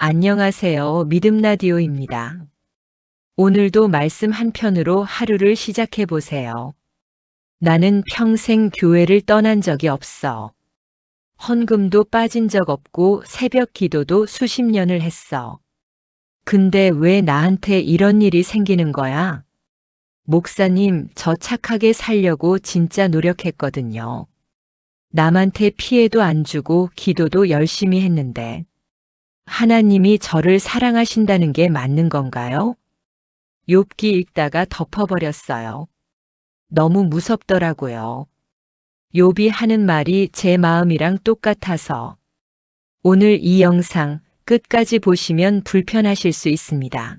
안녕하세요. 믿음 라디오입니다. 오늘도 말씀 한 편으로 하루를 시작해 보세요. 나는 평생 교회를 떠난 적이 없어. 헌금도 빠진 적 없고 새벽 기도도 수십 년을 했어. 근데 왜 나한테 이런 일이 생기는 거야? 목사님, 저 착하게 살려고 진짜 노력했거든요. 남한테 피해도 안 주고 기도도 열심히 했는데. 하나님이 저를 사랑하신다는 게 맞는 건가요? 욥기 읽다가 덮어버렸어요. 너무 무섭더라고요. 욥이 하는 말이 제 마음이랑 똑같아서. 오늘 이 영상 끝까지 보시면 불편하실 수 있습니다.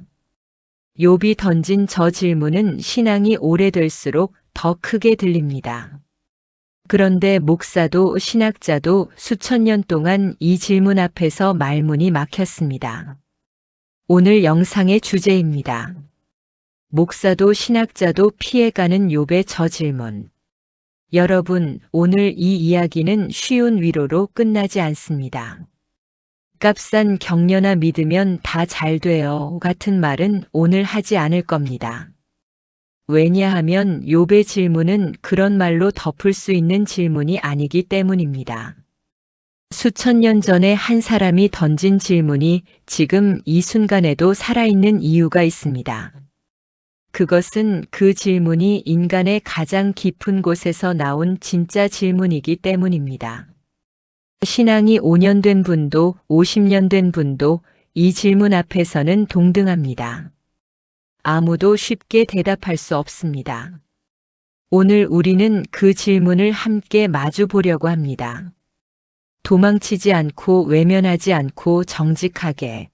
욥이 던진 저 질문은 신앙이 오래될수록 더 크게 들립니다. 그런데 목사도 신학자도 수천 년 동안 이 질문 앞에서 말문이 막혔습니다. 오늘 영상의 주제입니다. 목사도 신학자도 피해가는 욥의 저 질문. 여러분, 오늘 이 이야기는 쉬운 위로로 끝나지 않습니다. 값싼 격려나 믿으면 다 잘 돼요 같은 말은 오늘 하지 않을 겁니다. 왜냐하면 욥의 질문은 그런 말로 덮을 수 있는 질문이 아니기 때문입니다. 수천 년 전에 한 사람이 던진 질문이 지금 이 순간에도 살아있는 이유가 있습니다. 그것은 그 질문이 인간의 가장 깊은 곳에서 나온 진짜 질문이기 때문입니다. 신앙이 5년 된 분도 50년 된 분도 이 질문 앞에서는 동등합니다. 아무도 쉽게 대답할 수 없습니다. 오늘 우리는 그 질문을 함께 마주 보려고 합니다. 도망치지 않고 외면하지 않고 정직하게.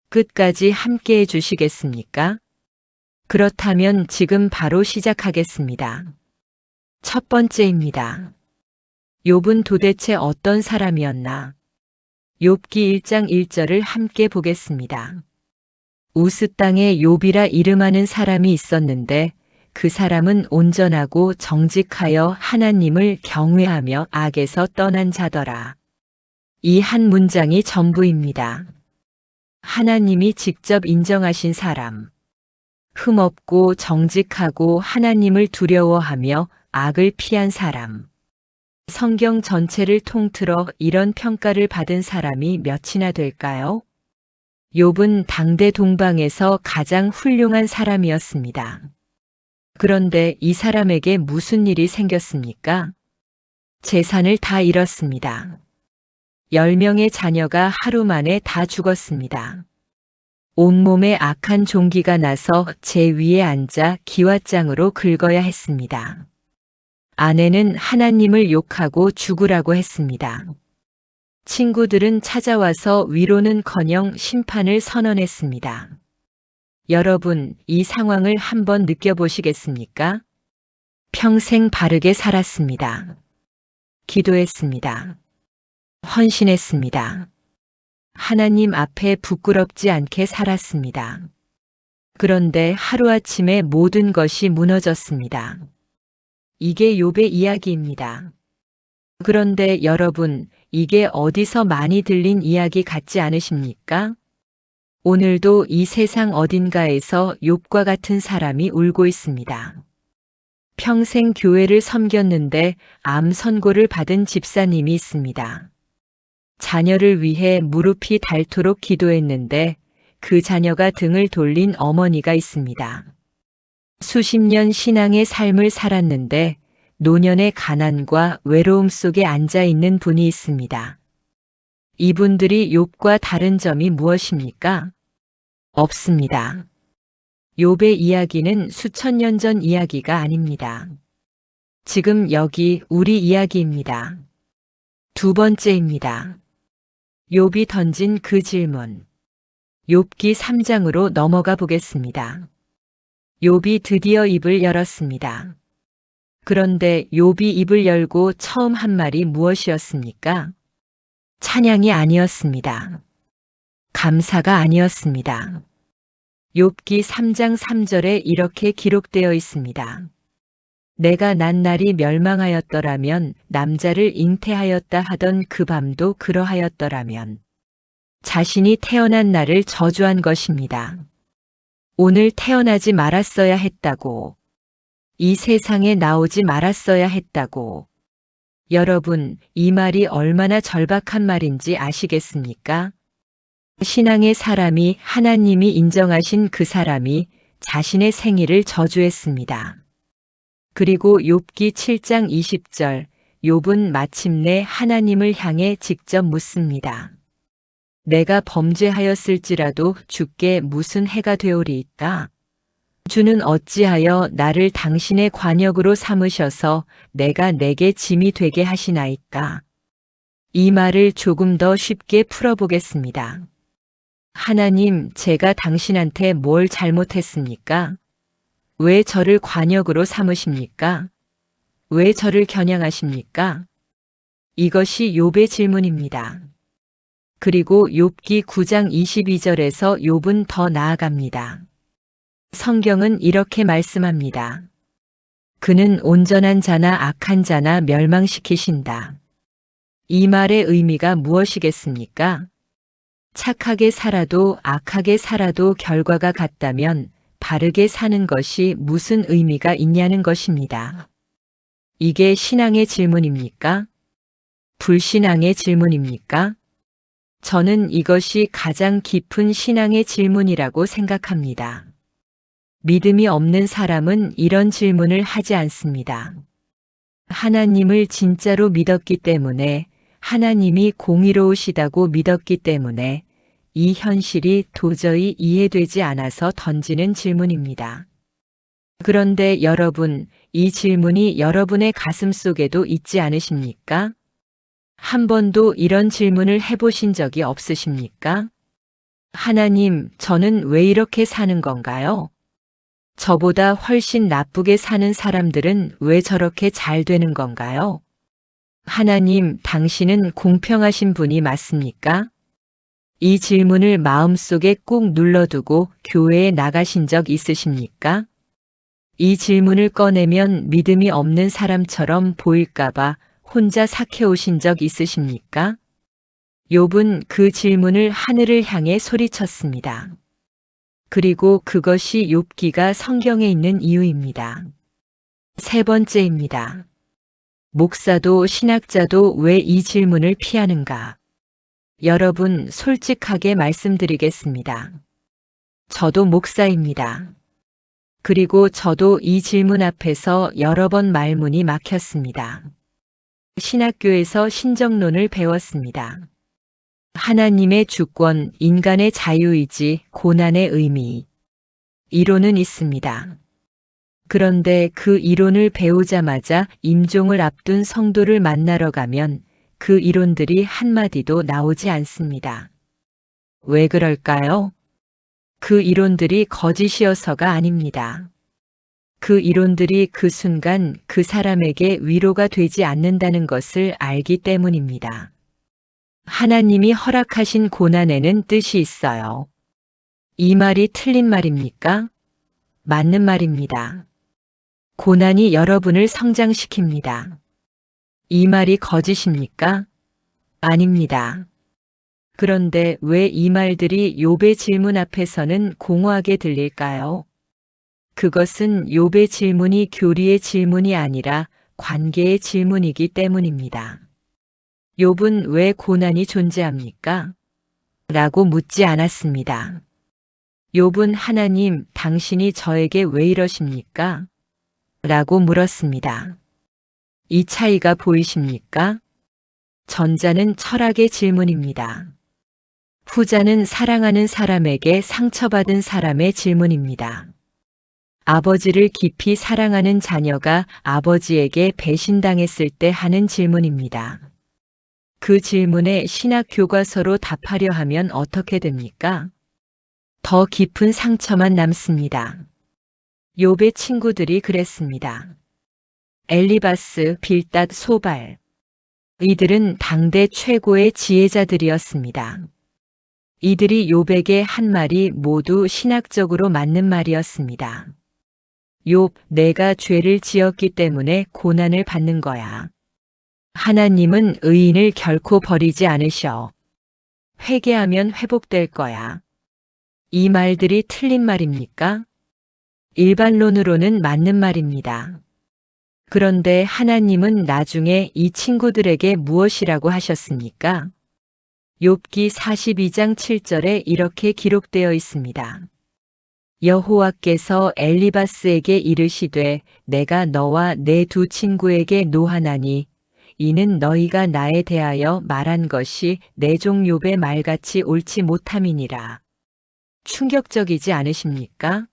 끝까지 함께 해주시겠습니까? 그렇다면 지금 바로 시작하겠습니다. 첫 번째입니다. 욥은 도대체 어떤 사람이었나? 욥기 1장 1절을 함께 보겠습니다. 우스 땅에 욥이라 이름하는 사람이 있었는데 그 사람은 온전하고 정직하여 하나님을 경외하며 악에서 떠난 자더라. 이 한 문장이 전부입니다. 하나님이 직접 인정하신 사람. 흠없고 정직하고 하나님을 두려워하며 악을 피한 사람. 성경 전체를 통틀어 이런 평가를 받은 사람이 몇이나 될까요? 욥은 당대 동방에서 가장 훌륭한 사람이었습니다. 그런데 이 사람에게 무슨 일이 생겼습니까? 재산을 다 잃었습니다. 10명의 자녀가 하루 만에 다 죽었습니다. 온몸에 악한 종기가 나서 제 위에 앉아 기왓장으로 긁어야 했습니다. 아내는 하나님을 욕하고 죽으라고 했습니다. 친구들은 찾아와서 위로는커녕 심판을 선언했습니다. 여러분, 이 상황을 한번 느껴보시겠습니까? 평생 바르게 살았습니다. 기도했습니다. 헌신했습니다. 하나님 앞에 부끄럽지 않게 살았습니다. 그런데 하루아침에 모든 것이 무너졌습니다. 이게 욥의 이야기입니다. 그런데 여러분, 이게 어디서 많이 들린 이야기 같지 않으십니까? 오늘도 이 세상 어딘가에서 욥과 같은 사람이 울고 있습니다. 평생 교회를 섬겼는데 암 선고를 받은 집사님이 있습니다. 자녀를 위해 무릎이 닳도록 기도했는데 그 자녀가 등을 돌린 어머니가 있습니다. 수십 년 신앙의 삶을 살았는데 노년의 가난과 외로움 속에 앉아 있는 분이 있습니다. 이분들이 욥과 다른 점이 무엇입니까? 없습니다. 욥의 이야기는 수천 년 전 이야기가 아닙니다. 지금 여기 우리 이야기입니다. 두 번째입니다. 욥이 던진 그 질문. 욥기 3장으로 넘어가 보겠습니다. 욥이 드디어 입을 열었습니다. 그런데 욥이 입을 열고 처음 한 말이 무엇이었습니까? 찬양이 아니었습니다. 감사가 아니었습니다. 욥기 3장 3절에 이렇게 기록되어 있습니다. 내가 난 날이 멸망하였더라면 남자를 잉태하였다 하던 그 밤도 그러하였더라면 자신이 태어난 날을 저주한 것입니다. 오늘 태어나지 말았어야 했다고. 이 세상에 나오지 말았어야 했다고. 여러분, 이 말이 얼마나 절박한 말인지 아시겠습니까? 신앙의 사람이 하나님이 인정하신 그 사람이 자신의 생일을 저주했습니다. 그리고 욥기 7장 20절, 욥은 마침내 하나님을 향해 직접 묻습니다. 내가 범죄하였을지라도 주께 무슨 해가 되오리이까? 주는 어찌하여 나를 당신의 관역으로 삼으셔서 내가 내게 짐이 되게 하시나이까? 이 말을 조금 더 쉽게 풀어보겠습니다. 하나님, 제가 당신한테 뭘 잘못했습니까? 왜 저를 관역으로 삼으십니까? 왜 저를 겨냥하십니까? 이것이 욥의 질문입니다. 그리고 욥기 9장 22절에서 욥은 더 나아갑니다. 성경은 이렇게 말씀합니다. 그는 온전한 자나 악한 자나 멸망시키신다. 이 말의 의미가 무엇이겠습니까? 착하게 살아도 악하게 살아도 결과가 같다면 바르게 사는 것이 무슨 의미가 있냐는 것입니다. 이게 신앙의 질문입니까? 불신앙의 질문입니까? 저는 이것이 가장 깊은 신앙의 질문이라고 생각합니다. 믿음이 없는 사람은 이런 질문을 하지 않습니다. 하나님을 진짜로 믿었기 때문에, 하나님이 공의로우시다고 믿었기 때문에 이 현실이 도저히 이해되지 않아서 던지는 질문입니다. 그런데 여러분, 이 질문이 여러분의 가슴 속에도 있지 않으십니까? 한 번도 이런 질문을 해보신 적이 없으십니까? 하나님, 저는 왜 이렇게 사는 건가요? 저보다 훨씬 나쁘게 사는 사람들은 왜 저렇게 잘 되는 건가요? 하나님, 당신은 공평하신 분이 맞습니까? 이 질문을 마음속에 꾹 눌러두고 교회에 나가신 적 있으십니까? 이 질문을 꺼내면 믿음이 없는 사람처럼 보일까봐 혼자 삭혀오신 적 있으십니까? 욥은 그 질문을 하늘을 향해 소리쳤습니다. 그리고 그것이 욥기가 성경에 있는 이유입니다. 세 번째입니다. 목사도 신학자도 왜 이 질문을 피하는가? 여러분, 솔직하게 말씀드리겠습니다. 저도 목사입니다. 그리고 저도 이 질문 앞에서 여러 번 말문이 막혔습니다. 신학교에서 신정론을 배웠습니다. 하나님의 주권, 인간의 자유의지, 고난의 의미. 이론은 있습니다. 그런데 그 이론을 배우자마자 임종을 앞둔 성도를 만나러 가면 그 이론들이 한마디도 나오지 않습니다. 왜 그럴까요? 그 이론들이 거짓이어서가 아닙니다. 그 이론들이 그 순간 그 사람에게 위로가 되지 않는다는 것을 알기 때문입니다. 하나님이 허락하신 고난에는 뜻이 있어요. 이 말이 틀린 말입니까? 맞는 말입니다. 고난이 여러분을 성장시킵니다. 이 말이 거짓입니까? 아닙니다. 그런데 왜 이 말들이 욥의 질문 앞에서는 공허하게 들릴까요? 그것은 욥의 질문이 교리의 질문이 아니라 관계의 질문이기 때문입니다. 욥은 왜 고난이 존재합니까? 라고 묻지 않았습니다. 욥은 하나님, 당신이 저에게 왜 이러십니까? 라고 물었습니다. 이 차이가 보이십니까? 전자는 철학의 질문입니다. 후자는 사랑하는 사람에게 상처받은 사람의 질문입니다. 아버지를 깊이 사랑하는 자녀가 아버지에게 배신당했을 때 하는 질문입니다. 그 질문에 신학 교과서로 답하려 하면 어떻게 됩니까? 더 깊은 상처만 남습니다. 욥의 친구들이 그랬습니다. 엘리바스, 빌닷, 소발. 이들은 당대 최고의 지혜자들이었습니다. 이들이 욥에게 한 말이 모두 신학적으로 맞는 말이었습니다. 욥, 내가 죄를 지었기 때문에 고난을 받는 거야. 하나님은 의인을 결코 버리지 않으셔. 회개하면 회복될 거야. 이 말들이 틀린 말입니까? 일반론으로는 맞는 말입니다. 그런데 하나님은 나중에 이 친구들에게 무엇이라고 하셨습니까? 욥기 42장 7절에 이렇게 기록되어 있습니다. 여호와께서 엘리바스에게 이르시되 내가 너와 내 두 친구에게 노하나니 이는 너희가 나에 대하여 말한 것이 내 종 욥의 말같이 옳지 못함이니라. 충격적이지 않으십니까?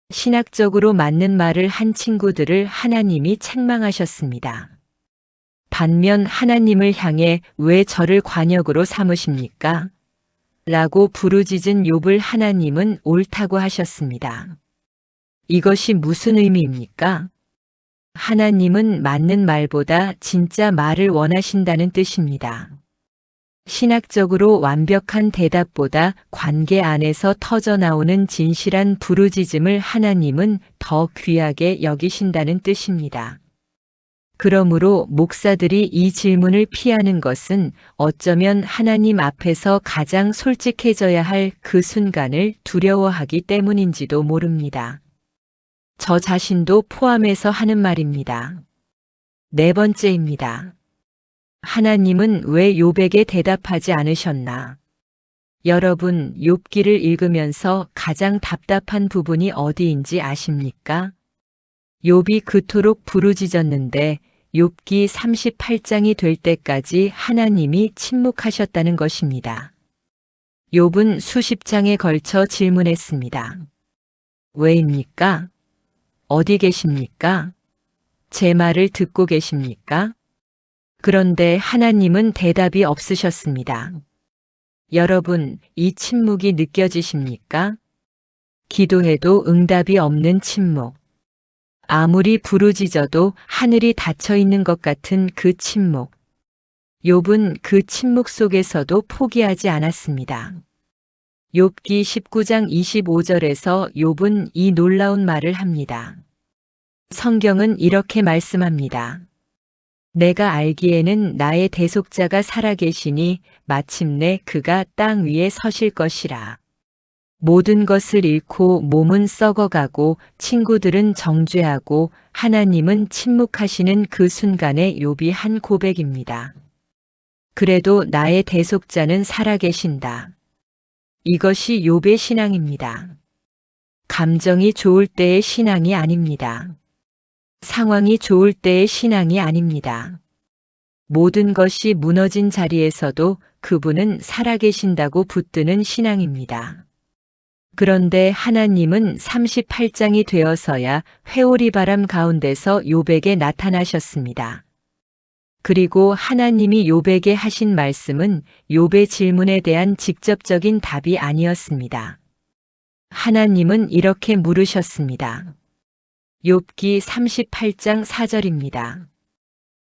신학적으로 맞는 말을 한 친구들을 하나님이 책망하셨습니다. 반면 하나님을 향해 왜 저를 관역으로 삼으십니까? 라고 부르짖은 욥을 하나님은 옳다고 하셨습니다. 이것이 무슨 의미입니까? 하나님은 맞는 말보다 진짜 말을 원하신다는 뜻입니다. 신학적으로 완벽한 대답보다 관계 안에서 터져나오는 진실한 부르짖음을 하나님은 더 귀하게 여기신다는 뜻입니다. 그러므로 목사들이 이 질문을 피하는 것은 어쩌면 하나님 앞에서 가장 솔직해져야 할 그 순간을 두려워하기 때문인지도 모릅니다. 저 자신도 포함해서 하는 말입니다. 네 번째입니다. 하나님은 왜 욥에게 대답하지 않으셨나? 여러분, 욥기를 읽으면서 가장 답답한 부분이 어디인지 아십니까? 욥이 그토록 부르짖었는데 욥기 38장이 될 때까지 하나님이 침묵하셨다는 것입니다. 욥은 수십 장에 걸쳐 질문했습니다. 왜입니까? 어디 계십니까? 제 말을 듣고 계십니까? 그런데 하나님은 대답이 없으셨습니다. 여러분, 이 침묵이 느껴지십니까? 기도해도 응답이 없는 침묵. 아무리 부르짖어도 하늘이 닫혀 있는 것 같은 그 침묵. 욥은 그 침묵 속에서도 포기하지 않았습니다. 욥기 19장 25절에서 욥은 이 놀라운 말을 합니다. 성경은 이렇게 말씀합니다. 내가 알기에는 나의 대속자가 살아계시니 마침내 그가 땅 위에 서실 것이라. 모든 것을 잃고 몸은 썩어가고 친구들은 정죄하고 하나님은 침묵하시는 그 순간에 욥이 한 고백입니다. 그래도 나의 대속자는 살아계신다. 이것이 욥의 신앙입니다. 감정이 좋을 때의 신앙이 아닙니다. 상황이 좋을 때의 신앙이 아닙니다. 모든 것이 무너진 자리에서도 그분은 살아계신다고 붙드는 신앙입니다. 그런데 하나님은 38장이 되어서야 회오리 바람 가운데서 욥에게 나타나셨습니다. 그리고 하나님이 욥에게 하신 말씀은 욥의 질문에 대한 직접적인 답이 아니었습니다. 하나님은 이렇게 물으셨습니다. 욥기 38장 4절입니다.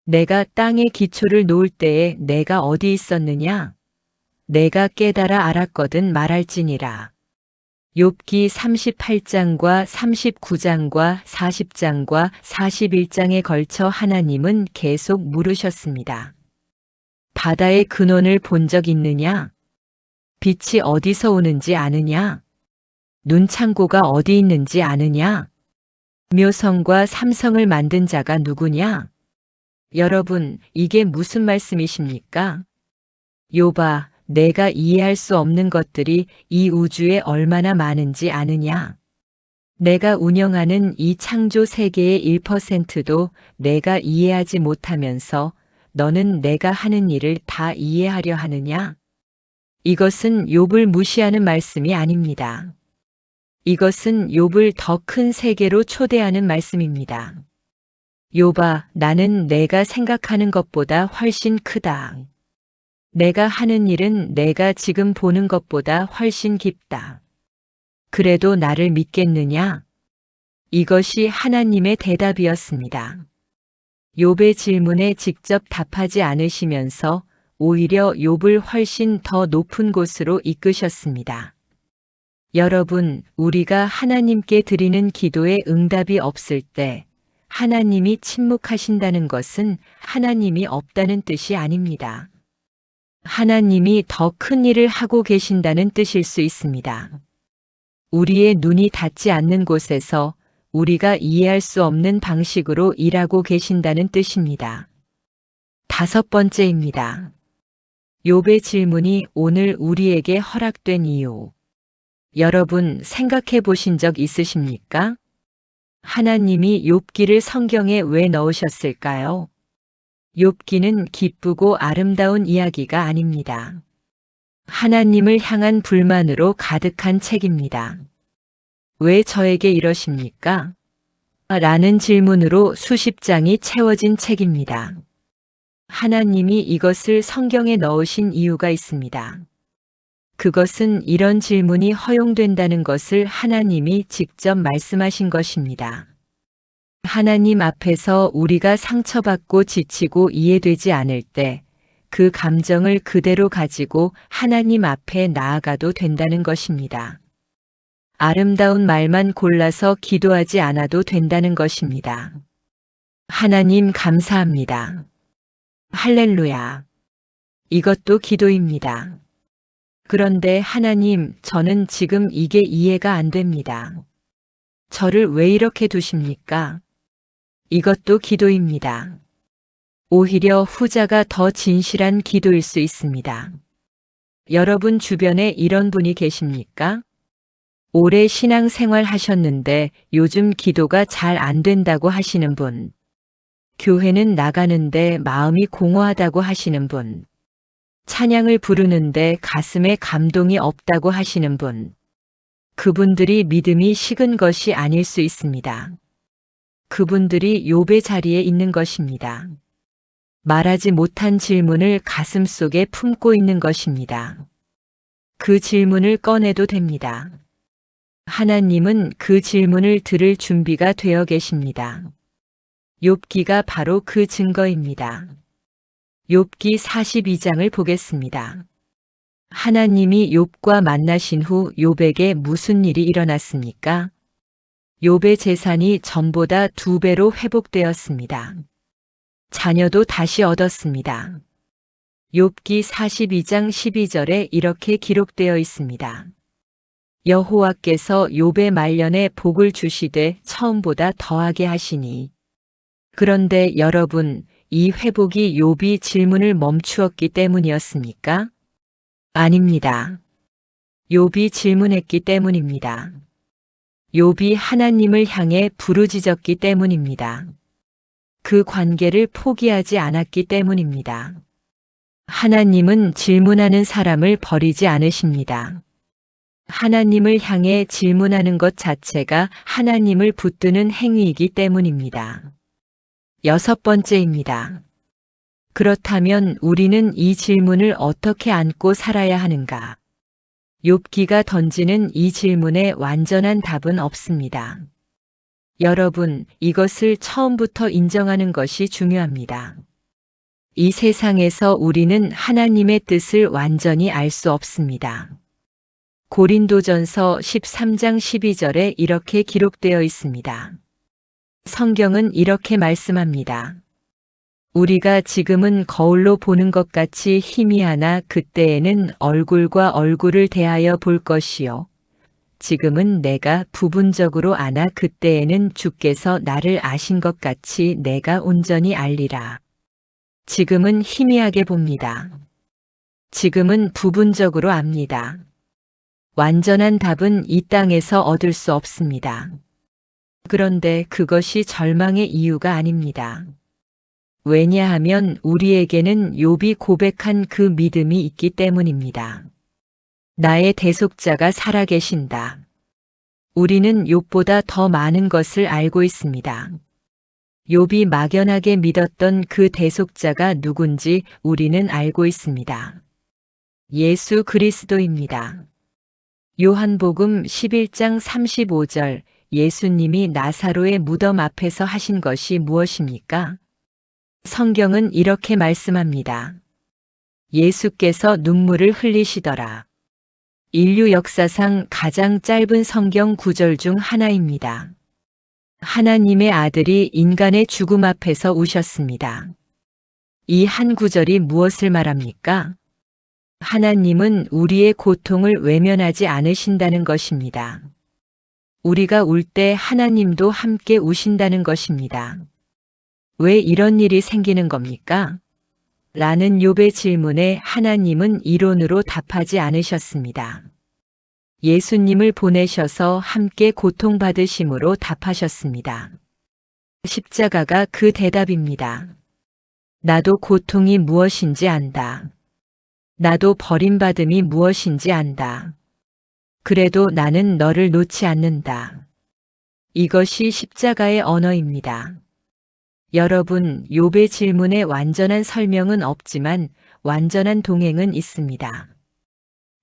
내가 땅에 기초를 놓을 때에 내가 어디 있었느냐? 내가 깨달아 알았거든 말할지니라. 욥기 38장과 39장과 40장과 41장에 걸쳐 하나님은 계속 물으셨습니다. 바다의 근원을 본 적 있느냐? 빛이 어디서 오는지 아느냐? 눈창고가 어디 있는지 아느냐? 묘성과 삼성을 만든 자가 누구냐? 여러분, 이게 무슨 말씀이십니까? 욥아, 내가 이해할 수 없는 것들이 이 우주에 얼마나 많은지 아느냐? 내가 운영하는 이 창조 세계의 1%도 내가 이해하지 못하면서 너는 내가 하는 일을 다 이해하려 하느냐? 이것은 욥을 무시하는 말씀이 아닙니다. 이것은 욥을 더 큰 세계로 초대하는 말씀입니다. 욥아, 나는 내가 생각하는 것보다 훨씬 크다. 내가 하는 일은 내가 지금 보는 것보다 훨씬 깊다. 그래도 나를 믿겠느냐? 이것이 하나님의 대답이었습니다. 욥의 질문에 직접 답하지 않으시면서 오히려 욥을 훨씬 더 높은 곳으로 이끄셨습니다. 여러분, 우리가 하나님께 드리는 기도에 응답이 없을 때 하나님이 침묵하신다는 것은 하나님이 없다는 뜻이 아닙니다. 하나님이 더 큰 일을 하고 계신다는 뜻일 수 있습니다. 우리의 눈이 닿지 않는 곳에서 우리가 이해할 수 없는 방식으로 일하고 계신다는 뜻입니다. 5번째입니다. 욥의 질문이 오늘 우리에게 허락된 이유. 여러분 생각해 보신 적 있으십니까? 하나님이 욥기를 성경에 왜 넣으셨을까요? 욥기는 기쁘고 아름다운 이야기가 아닙니다. 하나님을 향한 불만으로 가득한 책입니다. 왜 저에게 이러십니까? 라는 질문으로 수십 장이 채워진 책입니다. 하나님이 이것을 성경에 넣으신 이유가 있습니다. 그것은 이런 질문이 허용된다는 것을 하나님이 직접 말씀하신 것입니다. 하나님 앞에서 우리가 상처받고 지치고 이해되지 않을 때 그 감정을 그대로 가지고 하나님 앞에 나아가도 된다는 것입니다. 아름다운 말만 골라서 기도하지 않아도 된다는 것입니다. 하나님 감사합니다. 할렐루야. 이것도 기도입니다. 그런데 하나님, 저는 지금 이게 이해가 안 됩니다. 저를 왜 이렇게 두십니까? 이것도 기도입니다. 오히려 후자가 더 진실한 기도일 수 있습니다. 여러분 주변에 이런 분이 계십니까? 오래 신앙생활 하셨는데 요즘 기도가 잘 안 된다고 하시는 분. 교회는 나가는데 마음이 공허하다고 하시는 분. 찬양을 부르는데 가슴에 감동이 없다고 하시는 분. 그분들이 믿음이 식은 것이 아닐 수 있습니다. 그분들이 욥의 자리에 있는 것입니다. 말하지 못한 질문을 가슴 속에 품고 있는 것입니다. 그 질문을 꺼내도 됩니다. 하나님은 그 질문을 들을 준비가 되어 계십니다. 욥기가 바로 그 증거입니다. 욥기 42장을 보겠습니다. 하나님이 욥과 만나신 후 욥에게 무슨 일이 일어났습니까? 욥의 재산이 전보다 2배로 회복되었습니다. 자녀도 다시 얻었습니다. 욥기 42장 12절에 이렇게 기록되어 있습니다. 여호와께서 욥의 말년에 복을 주시되 처음보다 더하게 하시니. 그런데 여러분, 이 회복이 욥이 질문을 멈추었기 때문이었습니까? 아닙니다. 욥이 질문했기 때문입니다. 욥이 하나님을 향해 부르짖었기 때문입니다. 그 관계를 포기하지 않았기 때문입니다. 하나님은 질문하는 사람을 버리지 않으십니다. 하나님을 향해 질문하는 것 자체가 하나님을 붙드는 행위이기 때문입니다. 6번째입니다. 그렇다면 우리는 이 질문을 어떻게 안고 살아야 하는가? 욥기가 던지는 이 질문에 완전한 답은 없습니다. 여러분, 이것을 처음부터 인정하는 것이 중요합니다. 이 세상에서 우리는 하나님의 뜻을 완전히 알 수 없습니다. 고린도전서 13장 12절에 이렇게 기록되어 있습니다. 성경은 이렇게 말씀합니다. 우리가 지금은 거울로 보는 것 같이 희미하나 그때에는 얼굴과 얼굴을 대하여 볼 것이요. 지금은 내가 부분적으로 아나 그때에는 주께서 나를 아신 것 같이 내가 온전히 알리라. 지금은 희미하게 봅니다. 지금은 부분적으로 압니다. 완전한 답은 이 땅에서 얻을 수 없습니다. 그런데 그것이 절망의 이유가 아닙니다. 왜냐하면 우리에게는 욥이 고백한 그 믿음이 있기 때문입니다. 나의 대속자가 살아계신다. 우리는 욥보다 더 많은 것을 알고 있습니다. 욥이 막연하게 믿었던 그 대속자가 누군지 우리는 알고 있습니다. 예수 그리스도입니다. 요한복음 11장 35절 예수님이 나사로의 무덤 앞에서 하신 것이 무엇입니까? 성경은 이렇게 말씀합니다. 예수께서 눈물을 흘리시더라. 인류 역사상 가장 짧은 성경 구절 중 하나입니다. 하나님의 아들이 인간의 죽음 앞에서 우셨습니다. 이 한 구절이 무엇을 말합니까? 하나님은 우리의 고통을 외면하지 않으신다는 것입니다. 우리가 울 때 하나님도 함께 우신다는 것입니다. 왜 이런 일이 생기는 겁니까? 라는 욥의 질문에 하나님은 이론으로 답하지 않으셨습니다. 예수님을 보내셔서 함께 고통받으심으로 답하셨습니다. 십자가가 그 대답입니다. 나도 고통이 무엇인지 안다. 나도 버림받음이 무엇인지 안다. 그래도 나는 너를 놓지 않는다. 이것이 십자가의 언어입니다. 여러분, 욥의 질문에 완전한 설명은 없지만 완전한 동행은 있습니다.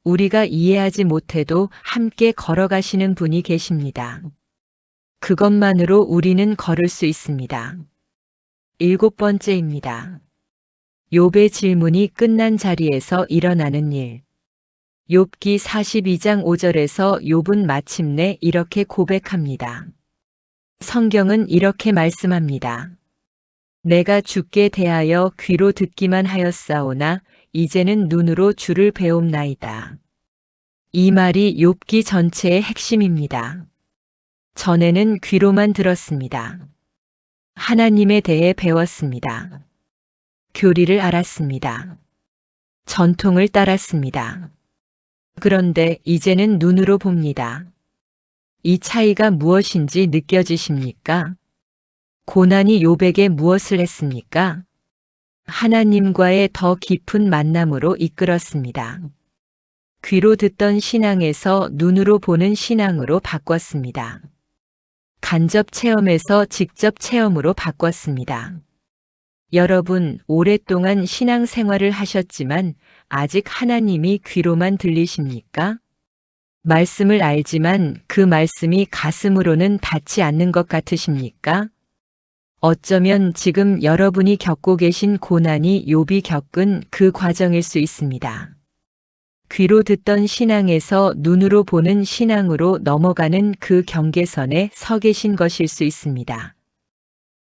우리가 이해하지 못해도 함께 걸어가시는 분이 계십니다. 그것만으로 우리는 걸을 수 있습니다. 7번째입니다. 욥의 질문이 끝난 자리에서 일어나는 일. 욥기 42장 5절에서 욥은 마침내 이렇게 고백합니다. 성경은 이렇게 말씀합니다. 내가 주께 대하여 귀로 듣기만 하였사오나 이제는 눈으로 주를 배움나이다. 이 말이 욥기 전체의 핵심입니다. 전에는 귀로만 들었습니다. 하나님에 대해 배웠습니다. 교리를 알았습니다. 전통을 따랐습니다. 그런데 이제는 눈으로 봅니다. 이 차이가 무엇인지 느껴지십니까? 고난이 욥에게 무엇을 했습니까? 하나님과의 더 깊은 만남으로 이끌었습니다. 귀로 듣던 신앙에서 눈으로 보는 신앙으로 바꿨습니다. 간접 체험에서 직접 체험으로 바꿨습니다. 여러분, 오랫동안 신앙생활을 하셨지만 아직 하나님이 귀로만 들리십니까? 말씀을 알지만 그 말씀이 가슴으로는 닿지 않는 것 같으십니까? 어쩌면 지금 여러분이 겪고 계신 고난이 욥이 겪은 그 과정일 수 있습니다. 귀로 듣던 신앙에서 눈으로 보는 신앙으로 넘어가는 그 경계선에 서 계신 것일 수 있습니다.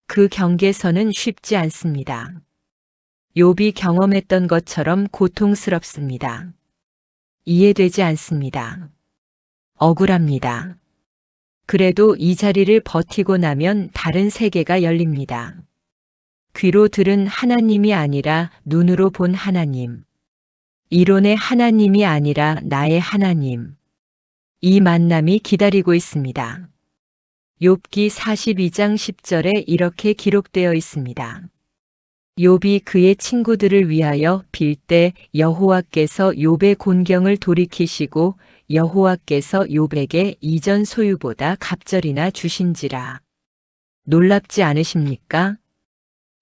그 경계선은 쉽지 않습니다. 욥이 경험했던 것처럼 고통스럽습니다. 이해되지 않습니다. 억울합니다. 그래도 이 자리를 버티고 나면 다른 세계가 열립니다. 귀로 들은 하나님이 아니라 눈으로 본 하나님. 이론의 하나님이 아니라 나의 하나님. 이 만남이 기다리고 있습니다. 욥기 42장 10절에 이렇게 기록되어 있습니다. 욥이 그의 친구들을 위하여 빌 때 여호와께서 욥의 곤경을 돌이키시고 여호와께서 욥에게 이전 소유보다 갑절이나 주신지라. 놀랍지 않으십니까?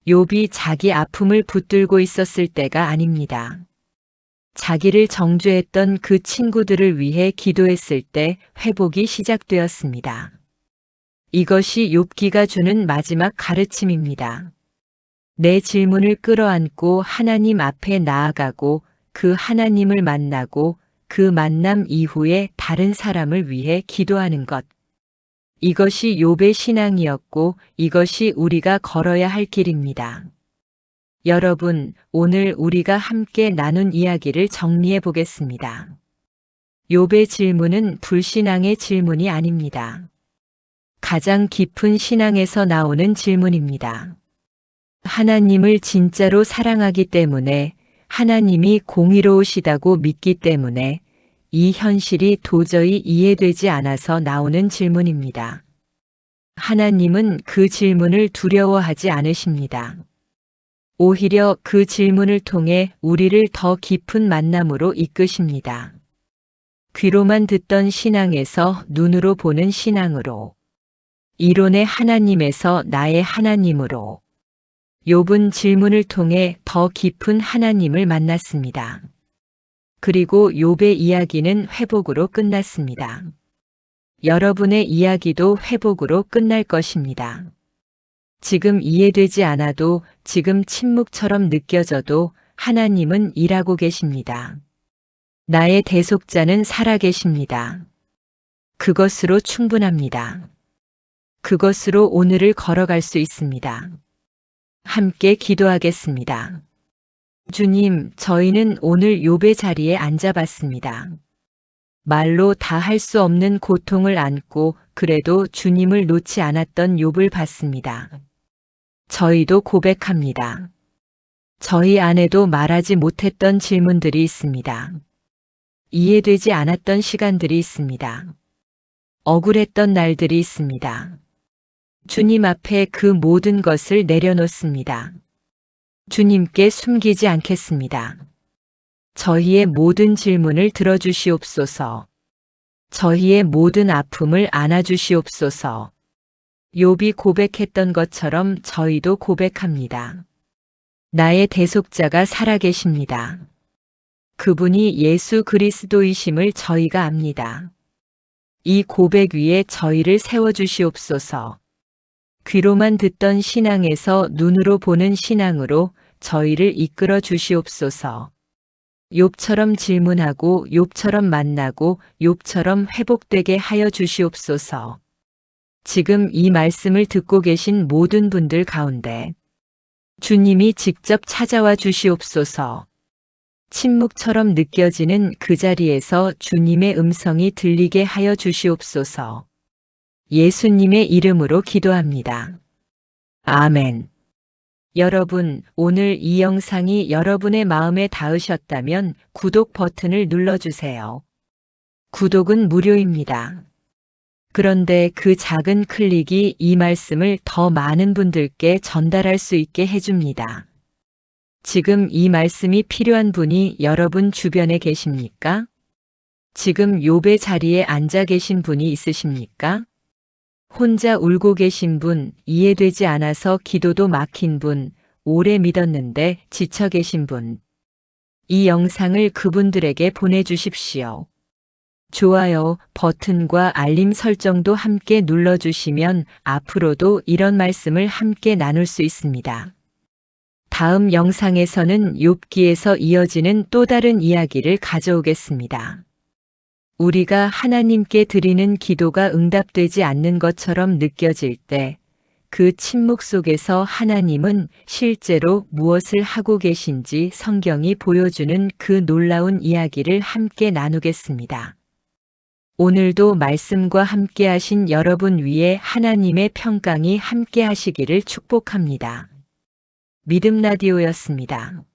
욥이 자기 아픔을 붙들고 있었을 때가 아닙니다. 자기를 정죄했던 그 친구들을 위해 기도했을 때 회복이 시작되었습니다. 이것이 욥기가 주는 마지막 가르침입니다. 내 질문을 끌어안고 하나님 앞에 나아가고 그 하나님을 만나고 그 만남 이후에 다른 사람을 위해 기도하는 것. 이것이 욥의 신앙이었고 이것이 우리가 걸어야 할 길입니다. 여러분, 오늘 우리가 함께 나눈 이야기를 정리해 보겠습니다. 욥의 질문은 불신앙의 질문이 아닙니다. 가장 깊은 신앙에서 나오는 질문입니다. 하나님을 진짜로 사랑하기 때문에 하나님이 공의로우시다고 믿기 때문에 이 현실이 도저히 이해되지 않아서 나오는 질문입니다. 하나님은 그 질문을 두려워하지 않으십니다. 오히려 그 질문을 통해 우리를 더 깊은 만남으로 이끄십니다. 귀로만 듣던 신앙에서 눈으로 보는 신앙으로, 이론의 하나님에서 나의 하나님으로, 욥은 질문을 통해 더 깊은 하나님을 만났습니다. 그리고 욥의 이야기는 회복으로 끝났습니다. 여러분의 이야기도 회복으로 끝날 것입니다. 지금 이해되지 않아도, 지금 침묵처럼 느껴져도 하나님은 일하고 계십니다. 나의 대속자는 살아계십니다. 그것으로 충분합니다. 그것으로 오늘을 걸어갈 수 있습니다. 함께 기도하겠습니다. 주님, 저희는 오늘 욥의 자리에 앉아봤습니다. 말로 다 할 수 없는 고통을 안고 그래도 주님을 놓지 않았던 욥을 봤습니다. 저희도 고백합니다. 저희 안에도 말하지 못했던 질문들이 있습니다. 이해되지 않았던 시간들이 있습니다. 억울했던 날들이 있습니다. 주님 앞에 그 모든 것을 내려놓습니다. 주님께 숨기지 않겠습니다. 저희의 모든 질문을 들어주시옵소서. 저희의 모든 아픔을 안아주시옵소서. 욥이 고백했던 것처럼 저희도 고백합니다. 나의 대속자가 살아계십니다. 그분이 예수 그리스도이심을 저희가 압니다. 이 고백 위에 저희를 세워주시옵소서. 귀로만 듣던 신앙에서 눈으로 보는 신앙으로 저희를 이끌어 주시옵소서. 욥처럼 질문하고 욥처럼 만나고 욥처럼 회복되게 하여 주시옵소서. 지금 이 말씀을 듣고 계신 모든 분들 가운데 주님이 직접 찾아와 주시옵소서. 침묵처럼 느껴지는 그 자리에서 주님의 음성이 들리게 하여 주시옵소서. 예수님의 이름으로 기도합니다. 아멘. 여러분, 오늘 이 영상이 여러분의 마음에 닿으셨다면 구독 버튼을 눌러주세요. 구독은 무료입니다. 그런데 그 작은 클릭이 이 말씀을 더 많은 분들께 전달할 수 있게 해줍니다. 지금 이 말씀이 필요한 분이 여러분 주변에 계십니까? 지금 욥의 자리에 앉아 계신 분이 있으십니까? 혼자 울고 계신 분, 이해되지 않아서 기도도 막힌 분, 오래 믿었는데 지쳐 계신 분. 이 영상을 그분들에게 보내주십시오. 좋아요 버튼과 알림 설정도 함께 눌러주시면 앞으로도 이런 말씀을 함께 나눌 수 있습니다. 다음 영상에서는 욥기에서 이어지는 또 다른 이야기를 가져오겠습니다. 우리가 하나님께 드리는 기도가 응답되지 않는 것처럼 느껴질 때 그 침묵 속에서 하나님은 실제로 무엇을 하고 계신지 성경이 보여주는 그 놀라운 이야기를 함께 나누겠습니다. 오늘도 말씀과 함께 하신 여러분 위에 하나님의 평강이 함께 하시기를 축복합니다. 믿음 라디오였습니다.